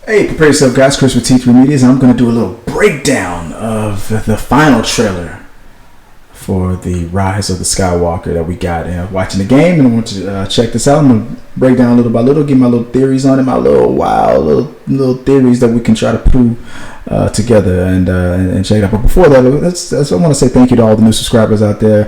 Hey, prepare yourself, guys. Chris with T3 Medias, and I'm going to do a little breakdown of the final trailer for the Rise of the Skywalker that we got. And watching the game, and I want to check this out. I'm going to break down little by little, give my little theories on it, my little little theories that we can try to prove together and check it out. But before that, I want to say thank you to all the new subscribers out there.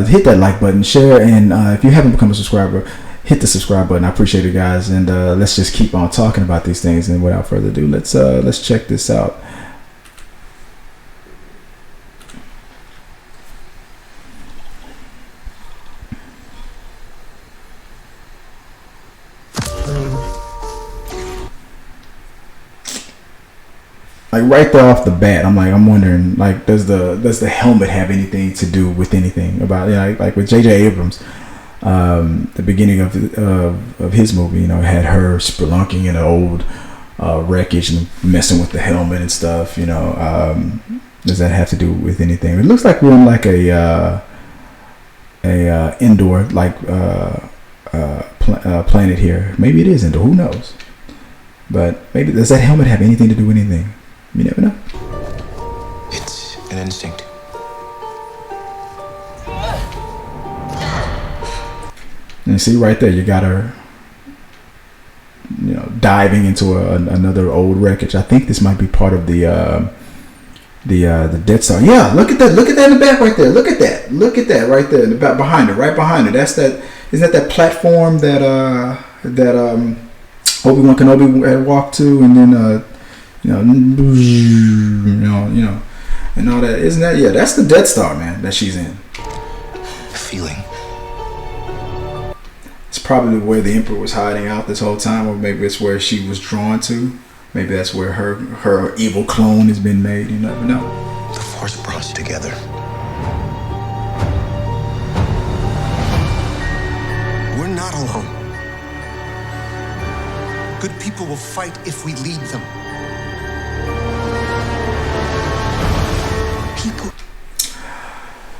Hit that like button, share, and if you haven't become a subscriber, hit the subscribe button. I appreciate it, guys, and let's just keep on talking about these things. And without further ado, let's check this out. Like right there off the bat, I'm wondering, like, does the helmet have anything to do with anything about, like with J.J. Abrams? The beginning of his movie, had her spelunking in an old wreckage and messing with the helmet and stuff. Does that have to do with anything? It looks like we're in like a indoor like planet here. Maybe it is indoor. Who knows? But maybe does that helmet have anything to do with anything? You never know. It's an instinct. And see right there, you got her, diving into another old wreckage. I think this might be part of the Death Star. Yeah, look at that. Look at that in the back right there. Look at that. Look at that right there in the back behind it. Right behind it. That's that. Isn't that platform that Obi-Wan Kenobi had walked to, and then and all that. Isn't that? Yeah, that's the Death Star, man, that she's in. Feeling. It's probably where the Emperor was hiding out this whole time, or maybe it's where she was drawn to. Maybe that's where her evil clone has been made. You never know. The Force brought us together. We're not alone. Good people will fight if we lead them. People.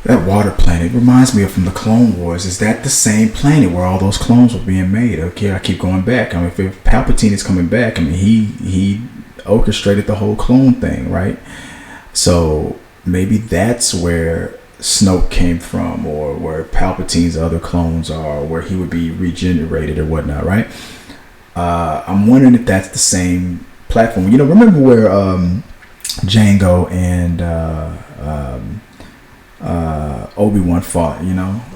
That water planet reminds me of from the Clone Wars. Is that the same planet where all those clones were being made? Okay, I keep going back. I mean, if Palpatine is coming back, I mean, he orchestrated the whole clone thing, right? So maybe that's where Snoke came from, or where Palpatine's other clones are, or where he would be regenerated or whatnot, right? I'm wondering if that's the same platform. Remember where Jango and Obi-Wan fought,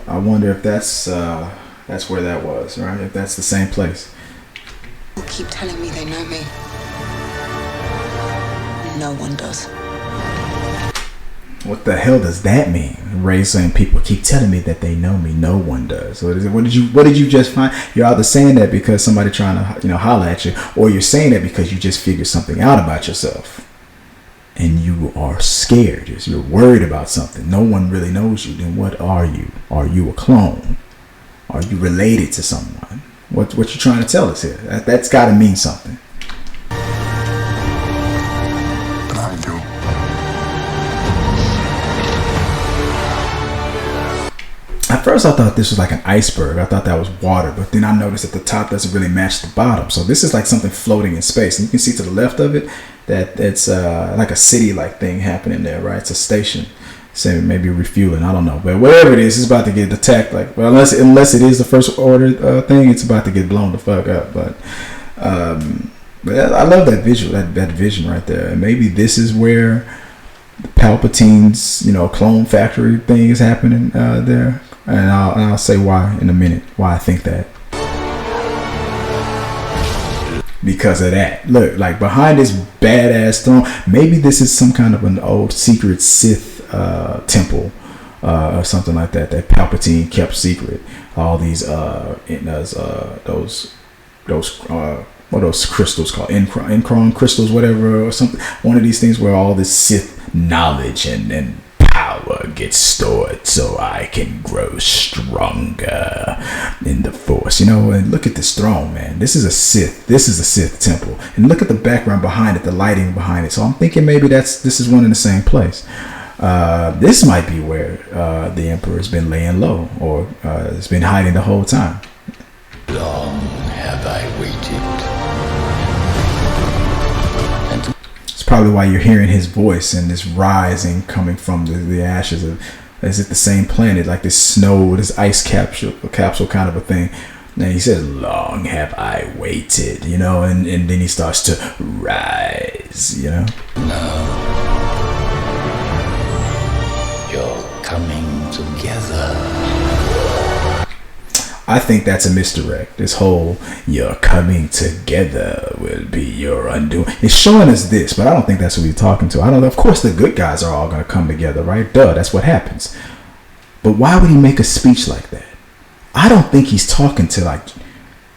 I wonder if that's where that was, right? If that's the same place. People keep telling me they know me. No one does. What the hell does that mean? Ray saying people keep telling me that they know me. No one does. What did you just find? You're either saying that because somebody trying to holler at you, or you're saying that because you just figured something out about yourself. And you are scared. You're worried about something. No one really knows you. Then what are you? Are you a clone? Are you related to someone? What you trying to tell us here? That's got to mean something. I do. At first, I thought this was like an iceberg. I thought that was water, but then I noticed that the top doesn't really match the bottom. So this is like something floating in space. And you can see to the left of it that it's like a city-like thing happening there, right? It's a station, so maybe refueling. I don't know, but whatever it is, it's about to get attacked. Unless it is the first order thing, it's about to get blown the fuck up. But I love that visual, that vision right there. And maybe this is where Palpatine's clone factory thing is happening there. And I'll say why in a minute, why I think that. Because of that. Look, like behind this badass throne, maybe this is some kind of an old secret Sith temple or something like that Palpatine kept secret. All these those crystals called Encron crystals, whatever, or something. One of these things where all this Sith knowledge and power gets stored, so I can grow stronger in the Force. And look at this throne, man. This is a Sith temple, and look at the background behind it, the lighting behind it. So I'm thinking maybe this is one in the same place. This might be where the Emperor has been laying low, or has been hiding the whole time. Long have I waited. probably why you're hearing his voice and this rising coming from the ashes of, is it the same planet, like this snow, this ice capsule kind of a thing. And he says, long have I waited, you know, and then he starts to rise, you know. You're coming together. I think that's a misdirect. This whole "you're coming together will be your undoing." It's showing us this, but I don't think that's who we're talking to. I don't know. Of course, the good guys are all going to come together, right? Duh, that's what happens. But why would he make a speech like that? I don't think he's talking to like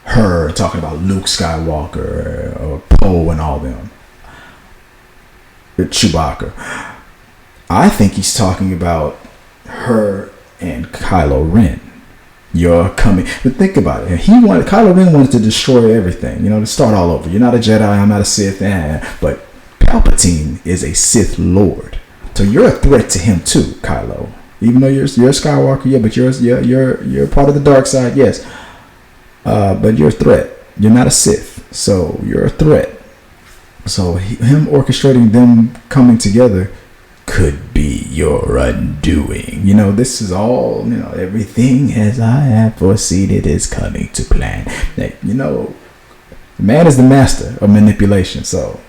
her, talking about Luke Skywalker or Poe and all them, or Chewbacca. I think he's talking about her and Kylo Ren. You're coming. But think about it. Kylo Ren wanted to destroy everything, you know, to start all over. You're not a Jedi, I'm not a Sith, but Palpatine is a Sith Lord. So you're a threat to him too, Kylo. Even though you're a Skywalker, yeah, but you're part of the dark side, yes. But you're a threat. You're not a Sith, so you're a threat. So him orchestrating them coming together could be your undoing. You know, this is all, you know, everything as I have foreseen it is coming to plan. You know, man is the master of manipulation. So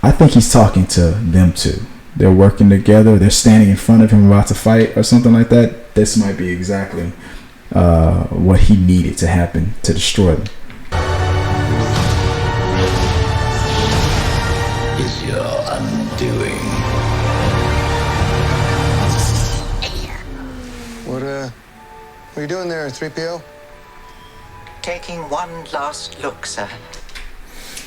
I think he's talking to them too. They're working together. They're standing in front of him about to fight or something like that. This might be exactly what he needed to happen to destroy them. Is your undoing. What are you doing there, 3PO? Taking one last look, sir.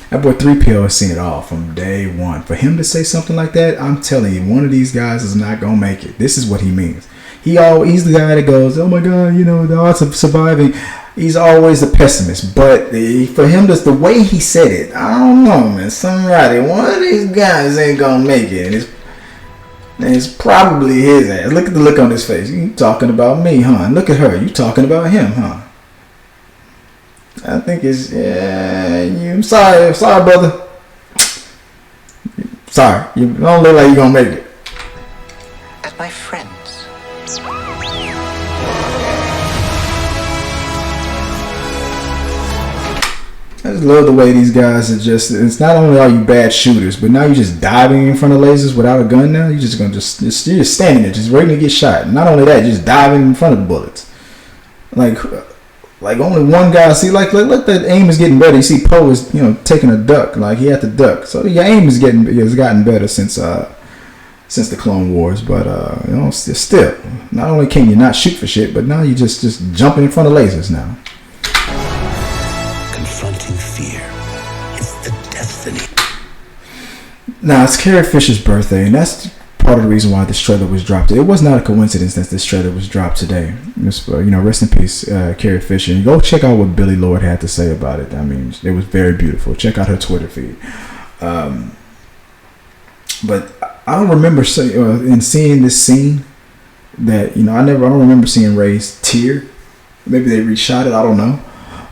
That boy 3PO has seen it all from day one. For him to say something like that, I'm telling you, one of these guys is not going to make it. This is what he means. He's the guy that goes, oh my God, you know, the odds of surviving. He's always the pessimist. But for him, just the way he said it, I don't know, man. Somebody, one of these guys ain't going to make it. And it's probably his ass. Look at the look on his face. You talking about me, huh? And look at her. You talking about him, huh? I think it's, I'm sorry, brother. Sorry. You don't look like you're going to make it. As my friends. I just love the way these guys are just, it's not only are you bad shooters, but now you're just diving in front of lasers without a gun now. You're just going to you're just standing there, just waiting to get shot. Not only that, just diving in front of the bullets. Like only one guy, see, like the aim is getting better. You see Poe is, you know, taking a duck, like he had to duck. So your aim has gotten better since the Clone Wars. But you know, still, not only can you not shoot for shit, but now you just jumping in front of lasers now. Confronting fear is the destiny. Now it's Carrie Fisher's birthday, and that's part of the reason why this trailer was dropped. It was not a coincidence that this trailer was dropped today. You know, rest in peace, Carrie Fisher. And go check out what Billy Lord had to say about it. I mean, it was very beautiful. Check out her Twitter feed. But I don't remember seeing this scene that, you know, I don't remember seeing Rey's tear. Maybe they reshot it. I don't know.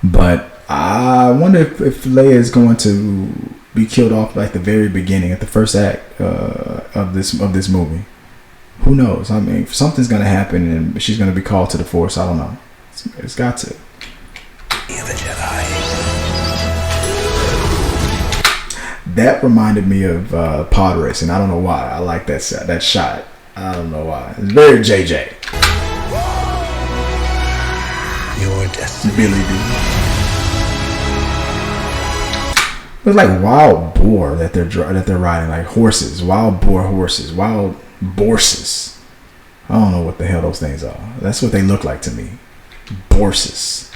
But I wonder if Leia is going to be killed off like the very beginning, at the first act of this movie. Who knows? I mean, something's gonna happen and she's gonna be called to the Force. I don't know. It's got to. The Jedi. That reminded me of pod racing. I don't know why. I like that shot. I don't know why. It's very JJ. Your destiny. Billy B. It's like wild boar that they're riding, like horses, wild boar horses, wild borses. I don't know what the hell those things are. That's what they look like to me. Borses.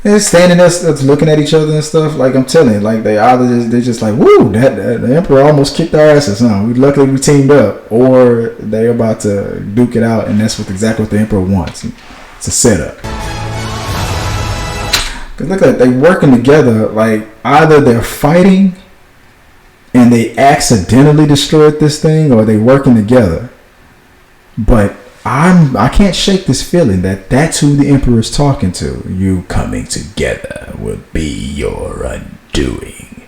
They're standing there looking at each other and stuff. Like I'm telling you, like they're just like, woo, that the Emperor almost kicked our asses, huh? Luckily we teamed up, or they're about to duke it out, and that's exactly what the Emperor wants. It's a setup. Cause look at, they working together. Like either they're fighting and they accidentally destroyed this thing, or they working together. But I can't shake this feeling that that's who the Emperor is talking to. You coming together will be your undoing.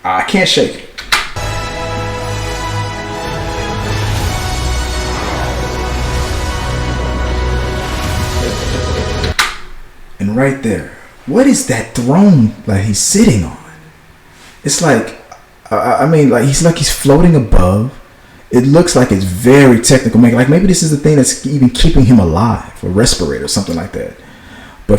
I can't shake it. And right there, what is that throne that he's sitting on? It's like, I mean, like he's floating above. It looks like it's very technical. Like maybe this is the thing that's even keeping him alive, a respirator or something like that. But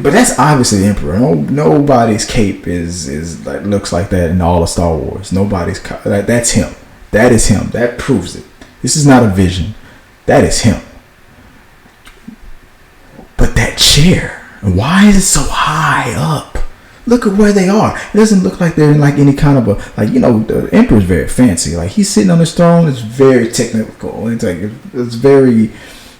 that's obviously the Emperor. Nobody's cape is like looks like that in all of Star Wars. That's him. That is him. That proves it. This is not a vision. That is him. But that chair. Why is it so high up? Look at where they are. It doesn't look like they're in like any kind of a, like, you know, the Emperor's very fancy. Like he's sitting on his throne. It's very technical. It's like it's very,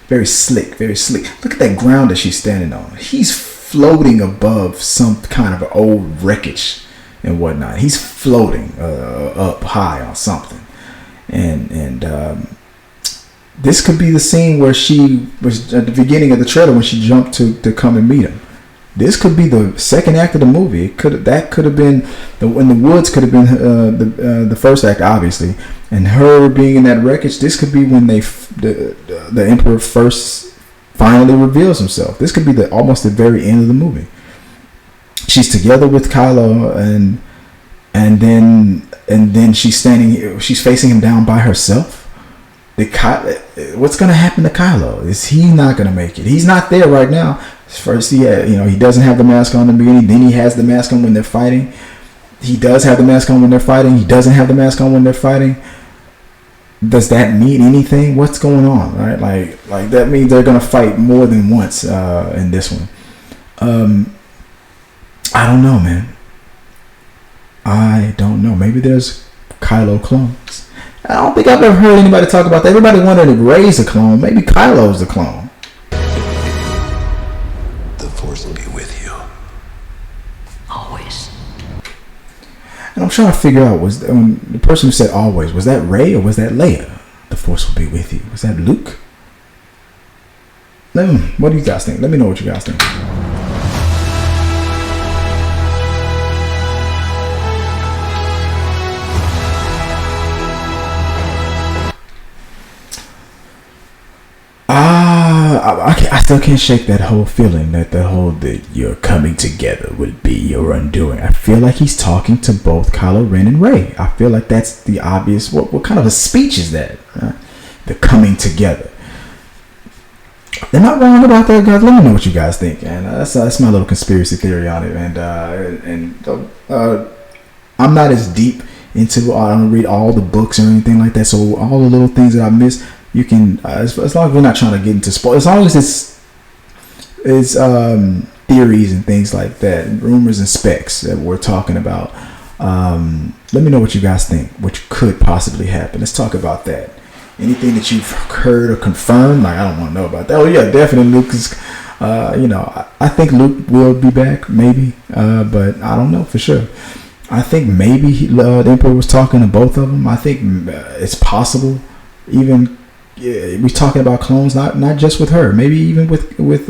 very slick, very sleek. Look at that ground that she's standing on. He's floating above some kind of old wreckage and whatnot. He's floating up high on something, and this could be the scene where she was at the beginning of the trailer when she jumped to come and meet him. This could be the second act of the movie. That could have been in the woods. Could have been the first act, obviously, and her being in that wreckage. This could be when the Emperor first finally reveals himself. This could be almost the very end of the movie. She's together with Kylo, and then she's standing. She's facing him down by herself. What's going to happen to Kylo? Is he not going to make it? He's not there right now. First, he doesn't have the mask on in the beginning. Then he has the mask on when they're fighting. He does have the mask on when they're fighting. He doesn't have the mask on when they're fighting. Does that mean anything? What's going on? Right? Like that means they're going to fight more than once in this one. I don't know, man. I don't know. Maybe there's Kylo clones. I don't think I've ever heard anybody talk about that. Everybody wanted to raise a clone. Maybe Kylo's the clone. The Force will be with you. Always. And I'm trying to figure out, was the person who said always, was that Rey or was that Leia? The Force will be with you. Was that Luke? What do you guys think? Let me know what you guys think. I still can't shake that whole feeling that you're coming together would be your undoing. I feel like he's talking to both Kylo Ren and Rey. I feel like that's the obvious. What kind of a speech is that? The coming together. They're not wrong about that, guys. Let me know what you guys think, and that's my little conspiracy theory on it. And I'm not as deep into. I don't read all the books or anything like that, so all the little things that I miss. You can, as long as we're not trying to get into spoil, as long as it's theories and things like that, rumors and specs that we're talking about. Let me know what you guys think, which could possibly happen. Let's talk about that. Anything that you've heard or confirmed, like, I don't want to know about that. Oh yeah, definitely Luke is. I think Luke will be back, maybe, but I don't know for sure. I think maybe the Emperor was talking to both of them. I think it's possible, even. We're talking about clones, not just with her, maybe even with Ben, with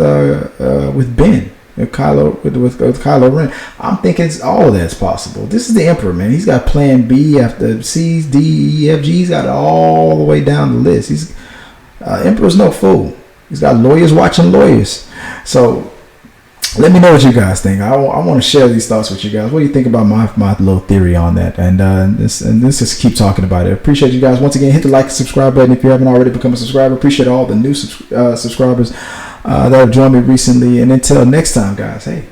Kylo Ren. I'm thinking all of that's possible. This is the Emperor, man. He's got Plan B after C, D, E, F, G. He's got it all the way down the list. He's Emperor's no fool. He's got lawyers watching lawyers. So let me know what you guys think. I want to share these thoughts with you guys. What do you think about my little theory on that? And let's just keep talking about it. Appreciate you guys. Once again, hit the like and subscribe button if you haven't already become a subscriber. Appreciate all the new subscribers that have joined me recently. And until next time, guys, hey,